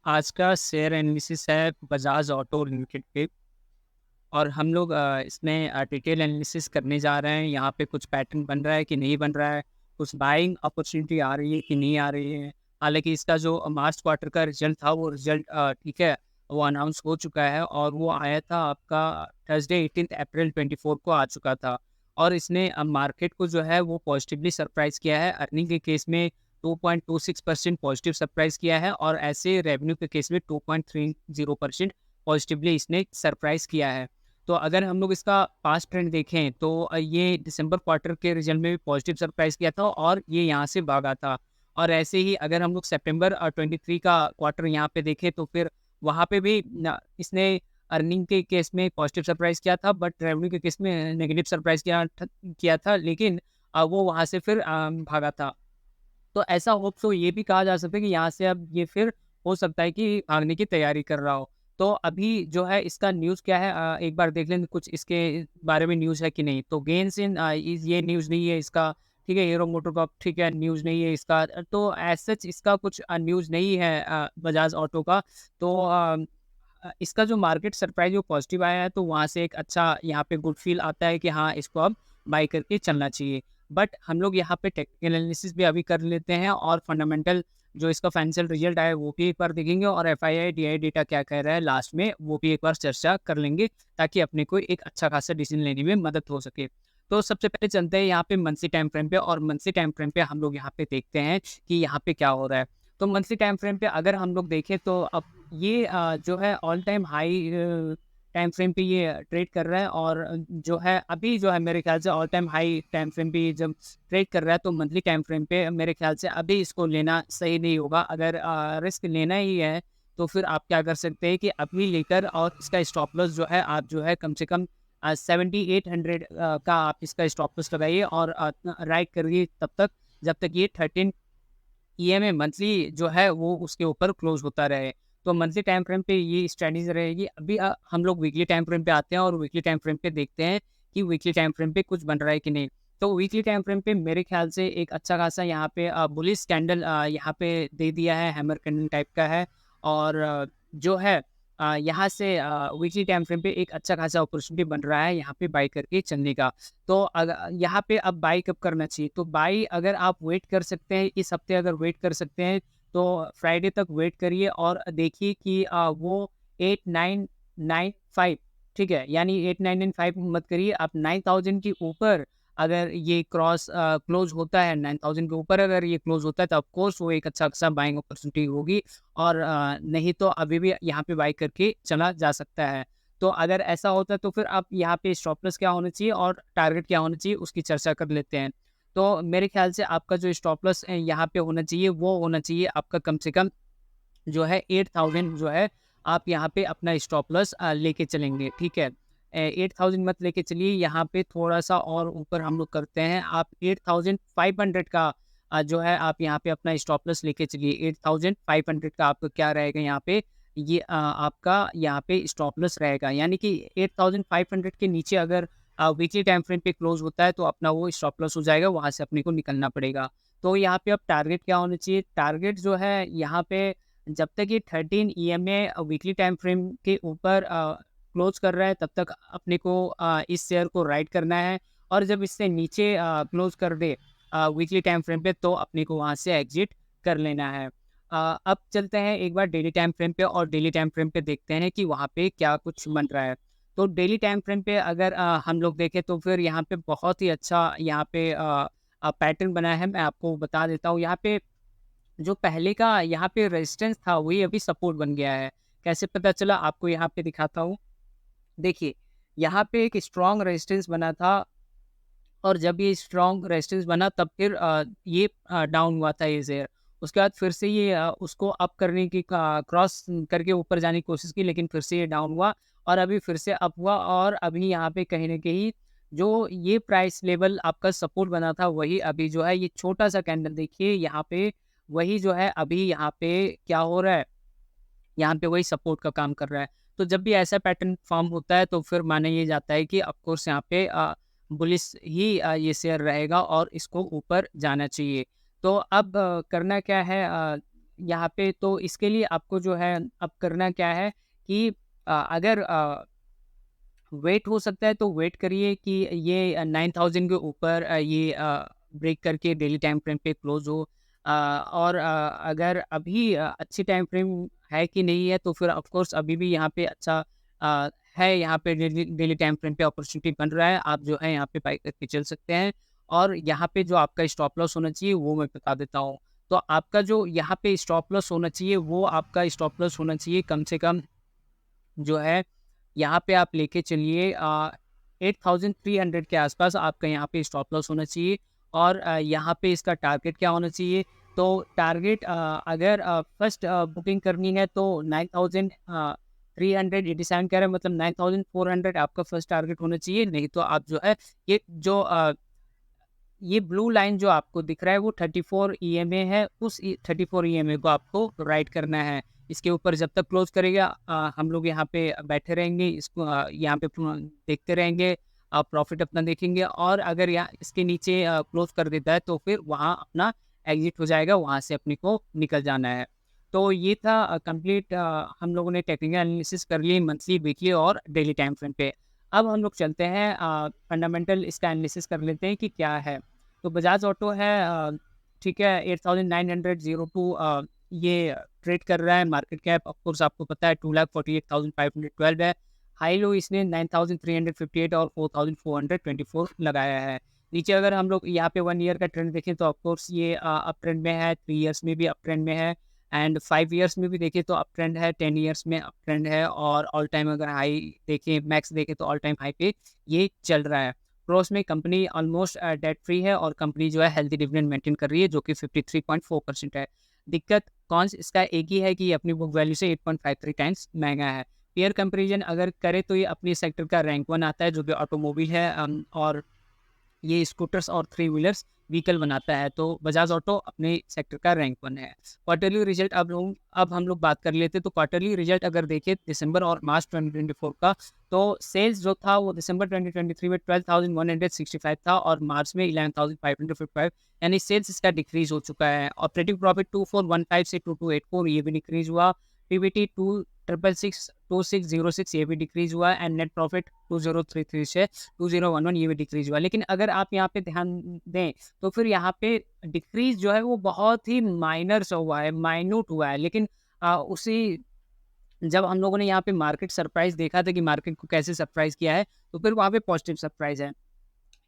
आज का share analysis है बजाज ऑटो लिमिटेड पे। और हम लोग इसमें डिटेल एनालिसिस करने जा रहे हैं। यहाँ पे कुछ पैटर्न बन रहा है कि नहीं बन रहा है, कुछ बाइंग अपॉर्चुनिटी आ रही है कि नहीं आ रही है। हालांकि इसका जो मार्च क्वार्टर का रिजल्ट था वो रिजल्ट ठीक है, वो अनाउंस हो चुका है और वो आया था आपका थर्सडे 18 अप्रैल 24 को आ चुका था। और इसने मार्केट को जो है वो पॉजिटिवली सरप्राइज किया है। अर्निंग के केस में 2.26% पॉजिटिव सरप्राइज किया है और ऐसे रेवेन्यू के केस में 2.30% पॉजिटिवली इसने सरप्राइज किया है। तो अगर हम लोग इसका पास्ट ट्रेंड देखें तो ये दिसंबर क्वार्टर के रिजल्ट में भी पॉजिटिव सरप्राइज किया था और ये यहाँ से भागा था। और ऐसे ही अगर हम लोग सितंबर 23 का क्वार्टर यहाँ पे देखें तो फिर वहाँ पे भी इसने अर्निंग के केस में पॉजिटिव सरप्राइज किया था, बट रेवेन्यू के केस में नेगेटिव सरप्राइज किया था, लेकिन वो वहाँ से फिर भागा था। तो ऐसा होप सो ये भी कहा जा सकता है कि यहाँ से अब ये फिर हो सकता है कि भागने की तैयारी कर रहा हो। तो अभी जो है इसका न्यूज़ क्या है, एक बार देख लें कुछ इसके बारे में न्यूज़ है कि नहीं। तो गेन्स इन ये न्यूज़ नहीं है इसका, ठीक है। हीरो मोटोकॉर्प ठीक है, न्यूज़ नहीं है इसका। तो एज सच इसका कुछ न्यूज़ नहीं है बजाज ऑटो का। तो इसका जो मार्केट सरप्राइज वो पॉजिटिव आया है, तो वहाँ से एक अच्छा यहाँ पे गुड फील आता है कि हाँ, इसको अब बाय करके चलना चाहिए। बट हम लोग यहाँ पे टेक्निकल एनालिसिस भी अभी कर लेते हैं और फंडामेंटल जो इसका फाइनेंशियल रिजल्ट आया है वो भी एक बार देखेंगे और एफआईआई डीआई डेटा क्या कह रहा है लास्ट में वो भी एक बार चर्चा कर लेंगे, ताकि अपने को एक अच्छा खासा डिसीजन लेने में मदद हो सके। तो सबसे पहले चलते हैं यहाँ पे मंथली टाइम फ्रेम पे, और मंथली टाइम फ्रेम पे हम लोग यहाँ पे देखते हैं कि यहाँ पे क्या हो रहा है। तो मंथली टाइम फ्रेम पे अगर हम लोग देखें तो अब ये जो है all time high time frame पे ये ट्रेड कर रहा है। और जो है अभी जो है मेरे ख्याल से all time high time frame पे ये जब ट्रेड कर रहा है, तो मंथली टाइम फ्रेम पे मेरे ख्याल से अभी इसको लेना सही नहीं होगा। अगर रिस्क लेना ही है तो फिर आप क्या कर सकते हैं कि अभी लेकर और इसका स्टॉप लॉस जो है आप जो है कम से कम 7800 का आप इसका स्टॉप लॉस लगाइए और राइट करिए तब तक जब तक ये 13 ईएमए मंथली जो है वो उसके ऊपर क्लोज होता रहे। तो मंथली टाइम फ्रेम पे ये स्ट्रेटजी रहेगी। अभी हम लोग वीकली टाइम फ्रेम पे आते हैं और वीकली टाइम फ्रेम पे देखते हैं कि वीकली टाइम फ्रेम पे कुछ बन रहा है कि नहीं। तो वीकली टाइम फ्रेम पे मेरे ख्याल से एक अच्छा खासा यहाँ पे बुलिश कैंडल यहाँ पे दे दिया है, हैमर कैंडल टाइप का है। और जो है यहाँ से वीकली टाइम फ्रेम पे एक अच्छा खासा अपॉर्चुनिटी बन रहा है यहाँ पे बाई करके चलने का। तो यहाँ पे अब बाई कब करना चाहिए, तो बाई अगर आप वेट कर सकते हैं इस हफ्ते, अगर वेट कर सकते हैं तो फ्राइडे तक वेट करिए और देखिए कि वो 8995, ठीक है, यानी 8995 मत करिए आप, 9000 के ऊपर अगर ये क्रॉस क्लोज होता है, 9000 के ऊपर अगर ये क्लोज होता है तो ऑफकोर्स वो एक अच्छा खासा बाइंग अपॉर्चुनिटी होगी। और नहीं तो अभी भी यहाँ पे बाई करके चला जा सकता है। तो अगर ऐसा होता है तो फिर आप यहाँ पे स्टॉप लॉस क्या होना चाहिए और टारगेट क्या होना चाहिए उसकी चर्चा कर लेते हैं। तो मेरे ख्याल से आपका जो स्टॉप लॉस यहाँ पे होना चाहिए वो होना चाहिए आपका कम से कम जो है 8000 जो है, आप यहाँ पे अपना स्टॉप लॉस लेके चलेंगे, ठीक है। 8000 मत लेके चलिए, यहाँ पे थोड़ा सा और ऊपर हम लोग करते हैं। आप 8500 का जो है आप यहाँ पे अपना स्टॉप लॉस लेके चलिए। 8500 का आपका क्या रहेगा यहाँ पे, ये आपका यहाँ पे स्टॉप लॉस रहेगा। यानी कि 8500 के नीचे अगर वीकली टाइम फ्रेम पे क्लोज होता है तो अपना वो स्टॉप लॉस हो जाएगा, वहाँ से अपने को निकलना पड़ेगा। तो यहाँ पे अब टारगेट क्या होना चाहिए, टारगेट जो है यहाँ पे जब तक ये 13 ईएमए वीकली टाइम फ्रेम के ऊपर क्लोज कर रहा है तब तक अपने को इस शेयर को राइड करना है। और जब इससे नीचे क्लोज कर दे वीकली टाइम फ्रेम पे तो अपने को वहाँ से एग्जिट कर लेना है। अब चलते हैं एक बार डेली टाइम फ्रेम पे और डेली टाइम फ्रेम पे देखते हैं कि वहाँ पे क्या कुछ बन रहा है। तो डेली टाइम फ्रेम पे अगर हम लोग देखें तो फिर यहाँ पे बहुत ही अच्छा यहाँ पे पैटर्न बना है। मैं आपको बता देता हूँ, यहाँ पे जो पहले का यहाँ पे रेजिस्टेंस था वही अभी सपोर्ट बन गया है। कैसे पता चला आपको यहाँ पे दिखाता हूँ। देखिए, यहाँ पे एक स्ट्रॉन्ग रेजिस्टेंस बना था और जब ये स्ट्रॉन्ग रेजिस्टेंस बना तब फिर ये डाउन हुआ था ये शेयर। उसके बाद फिर से ये उसको अप करने की क्रॉस करके ऊपर जाने की कोशिश की, लेकिन फिर से ये डाउन हुआ और अभी फिर से अप हुआ। और अभी यहाँ पे कहीं न कहीं जो ये प्राइस लेवल आपका सपोर्ट बना था वही अभी जो है ये छोटा-सा कैंडल देखिए यहाँ पे, वही जो है अभी यहाँ पे क्या हो रहा है, यहाँ पे वही सपोर्ट का काम कर रहा है। तो जब भी ऐसा पैटर्न फॉर्म होता है तो फिर माना ये जाता है कि ऑफ कोर्स यहाँ पे बुलिश ही ये शेयर रहेगा और इसको ऊपर जाना चाहिए। तो अब करना क्या है, यहाँ पे तो इसके लिए आपको जो है अब करना क्या है कि अगर वेट हो सकता है तो वेट करिए कि ये 9000 के ऊपर ये ब्रेक करके डेली टाइम फ्रेम पे क्लोज हो। और अगर अभी अच्छी टाइम फ्रेम है कि नहीं है, तो फिर ऑफ कोर्स अभी भी यहाँ पे अच्छा है, यहाँ पे डेली डेली टाइम फ्रेम पे अपॉर्चुनिटी बन रहा है, आप जो है यहाँ पे बाई करके चल सकते हैं। और यहाँ पे जो आपका स्टॉप लॉस होना चाहिए वो मैं बता देता हूँ। तो आपका जो यहाँ पे स्टॉप लॉस होना चाहिए, वो आपका स्टॉप लॉस होना चाहिए कम से कम जो है, यहाँ पे आप लेके चलिए 8300 के आसपास आपका यहाँ पे स्टॉप लॉस होना चाहिए। और यहाँ पे इसका टारगेट क्या होना चाहिए? तो टारगेट अगर फर्स्ट बुकिंग करनी है तो 9387 कह रहे हैं, मतलब 9400 आपका फर्स्ट टारगेट होना चाहिए। नहीं तो आप जो है ये जो ये ब्लू लाइन जो आपको दिख रहा है वो 34 ईएमए है, उस 34 ईएमए को आपको राइट करना है। इसके ऊपर जब तक क्लोज करेगा हम लोग यहाँ पे बैठे रहेंगे, इसको यहाँ पे देखते रहेंगे, प्रॉफिट अपना देखेंगे। और अगर यहाँ इसके नीचे क्लोज कर देता है तो फिर वहाँ अपना एग्जिट हो जाएगा, वहाँ से अपने को निकल जाना है। तो ये था कंप्लीट, हम लोगों ने टेक्निकल एनालिसिस कर लिए मंथली, वीकली और डेली टाइम फ्रेम पे। अब हम लोग चलते हैं फंडामेंटल इसका एनालिसिस कर लेते हैं कि क्या है। तो बजाज ऑटो है, ठीक है, 8902 ये ट्रेड कर रहा है। मार्केट कैप ऑफ कोर्स आपको पता है 2,48,512 है। हाई लो इसने 9,358 और 4,424 लगाया है। नीचे अगर हम लोग यहाँ पे 1 ईयर का ट्रेंड देखें तो ऑफ कोर्स ये अप ट्रेंड में है, 3 ईयर्स में भी अप ट्रेंड में है, एंड 5 ईयर्स में भी देखें तो अप ट्रेंड है, 10 ईयर्स में अप ट्रेंड है, और ऑल टाइम अगर हाई देखें, मैक्स देखें तो ऑल टाइम हाई पे ये चल रहा है। ग्रॉस में कंपनी ऑलमोस्ट डेट फ्री है, और कंपनी जो है हेल्दी डिविडेंड मेंटेन कर रही है, जो कि 53.4% है। दिक्कत कौन इसका एक ही है कि ये अपनी बुक वैल्यू से 8.53 टाइम्स महंगा है। पेयर कंपैरिजन अगर करे तो ये अपने सेक्टर का रैंक 1 आता है, जो कि ऑटोमोबाइल है, और ये स्कूटर्स और 3 व्हीलर्स व्हीकल बनाता है। तो बजाज ऑटो अपने सेक्टर का रैंक 1 है। क्वार्टरली रिजल्ट अब हम लोग बात कर लेते हैं। तो क्वार्टरली रिजल्ट अगर देखें दिसंबर और मार्च 2024 का, तो सेल्स जो था वो दिसंबर 2023 में 12,165 था, और मार्च में 11,555, यानी सेल्स इसका डिक्रीज हो चुका है। ऑपरेटिंग प्रॉफिट 2415 से 2284 ये भी डिक्रीज हुआ। पीबीटी 2606 ये भी डिक्रीज हुआ, एंड नेट प्रॉफिट 2033 से 2011 ये भी डिक्रीज हुआ। लेकिन अगर आप यहाँ पे ध्यान दें तो फिर यहाँ पे डिक्रीज जो है वो बहुत ही माइनर सा हुआ है, माइन्यूट हुआ है। लेकिन उसी जब हम लोगों ने यहाँ पे मार्केट सरप्राइज देखा था कि मार्केट को कैसे सरप्राइज किया है, तो फिर वहाँ पे पॉजिटिव सरप्राइज है।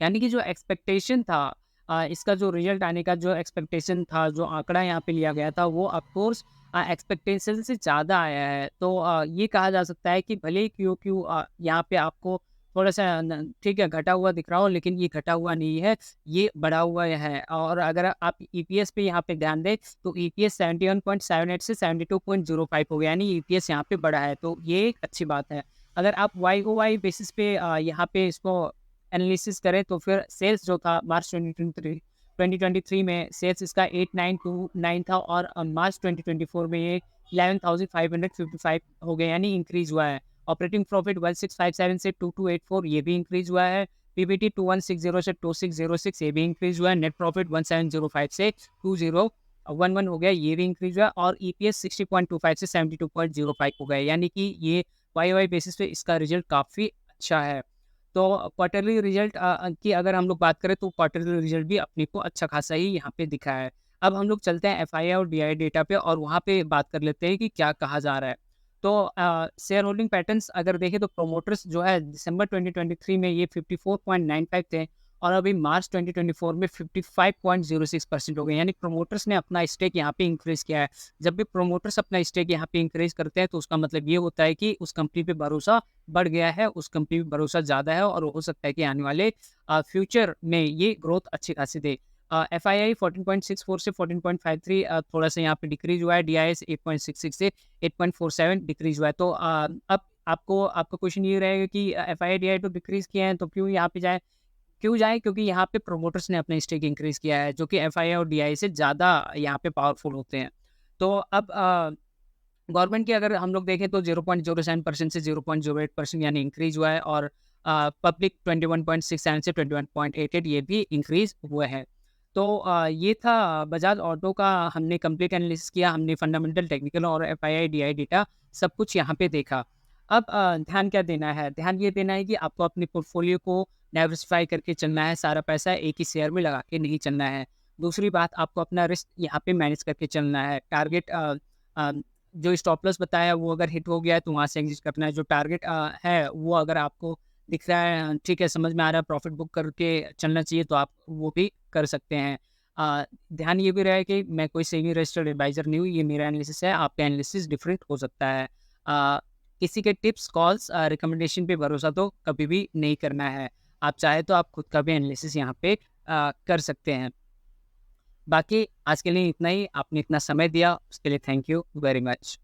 यानी कि जो एक्सपेक्टेशन था, इसका जो रिजल्ट आने का जो एक्सपेक्टेशन था, जो आंकड़ा यहाँ पे लिया गया था, वो ऑफ कोर्स एक्सपेक्टेशन से ज़्यादा आया है। तो ये कहा जा सकता है कि भले ही क्यों क्यों यहाँ पे आपको थोड़ा सा ठीक है घटा हुआ दिख रहा हो, लेकिन ये घटा हुआ नहीं है, ये बढ़ा हुआ है। और अगर आप ईपीएस पे यहाँ पे ध्यान दें तो ईपीएस 71.78 से 72.05 हो गया, यानी ईपीएस यहाँ पे बढ़ा है, तो ये एक अच्छी बात है। अगर आप वाई ओ वाई बेसिस पे यहाँ पे इसको एनालिसिस करें तो फिर सेल्स जो था मार्च 2023 में सेल्स इसका 8929 था, और मार्च 2024 में ये 11,555 हो गया, यानी इंक्रीज हुआ है। ऑपरेटिंग प्रॉफिट 1657 से 2284 ये भी इंक्रीज हुआ है। पीबीटी 2160 से 2606 ये भी इंक्रीज हुआ है। नेट प्रॉफिट 1705 से 2011 हो गया, ये भी इंक्रीज हुआ। और ईपीएस 60.25 से 72.05 हो गया, यानी कि ये वाई वाई बेसिस पे इसका रिजल्ट काफ़ी अच्छा है। तो क्वार्टरली रिजल्ट की अगर हम लोग बात करें तो क्वार्टरली रिजल्ट भी अपने को अच्छा खासा ही यहाँ पे दिखा है। अब हम लोग चलते हैं एफआईआई और डीआई डेटा पे, और वहाँ पे बात कर लेते हैं कि क्या कहा जा रहा है। तो शेयर होल्डिंग पैटर्न्स अगर देखें तो प्रोमोटर्स जो है दिसंबर 2023 में ये 54.95 थे, और अभी मार्च 2024 में 55.06% हो गए, यानी प्रोमोटर्स ने अपना स्टेक यहाँ पे इंक्रीज किया है। जब भी प्रोमोटर्स अपना स्टेक यहाँ पे इंक्रीज करते हैं तो उसका मतलब ये होता है कि उस कंपनी पे भरोसा बढ़ गया है, उस कंपनी पे भरोसा ज़्यादा है, और हो सकता है कि आने वाले फ्यूचर में ये ग्रोथ अच्छी खासी दे। एफ आई आई 14.64 से 14.53 थोड़ा सा यहाँ पे डिक्रीज हुआ है। डी आई एस 8.66 से 8.47 डिक्रीज हुआ है। तो अब आपका क्वेश्चन ये रहेगा कि F I I D I तो डिक्रीज किए हैं, तो क्यों यहाँ पे जाए, क्योंकि यहाँ पे प्रोमोटर्स ने अपना स्टेक इंक्रीज किया है, जो कि एफआईआई और डीआई से ज़्यादा यहाँ पे पावरफुल होते हैं। तो अब गवर्नमेंट की अगर हम लोग देखें तो 0.07% से 0.08% यानी इंक्रीज हुआ है, और पब्लिक 21.67 से 21.88 ये भी इंक्रीज हुए हैं। तो ये था बजाज ऑटो का, हमने कंप्लीट एनालिसिस किया, हमने फंडामेंटल, टेक्निकल और एफआईआई, डीआई डेटा सब कुछ यहाँ पे देखा। अब ध्यान क्या देना है? ध्यान ये देना है कि आपको अपने पोर्टफोलियो को डाइवर्सिफ़ाई करके चलना है, सारा पैसा एक ही शेयर में लगा के नहीं चलना है। दूसरी बात, आपको अपना रिस्क यहाँ पे मैनेज करके चलना है। टारगेट अ, जो स्टॉप लॉस बताया वो अगर हिट हो गया है तो वहाँ से एग्ज़िट करना है। जो टारगेट है वो अगर आपको दिख रहा है, ठीक है, समझ में आ रहा है, प्रॉफ़िट बुक करके चलना चाहिए, तो आप वो भी कर सकते हैं। ध्यान ये भी रहे कि मैं कोई सेबी रजिस्टर्ड एडवाइज़र नहीं हूँ, ये मेरा एनालिसिस है, आपका एनालिसिस डिफरेंट हो सकता है। किसी के टिप्स, कॉल्स, रिकमेंडेशन पे भरोसा तो कभी भी नहीं करना है। आप चाहे तो आप खुद का भी एनालिसिस यहाँ पे कर सकते हैं। बाकी आज के लिए इतना ही, आपने इतना समय दिया उसके लिए थैंक यू वेरी मच।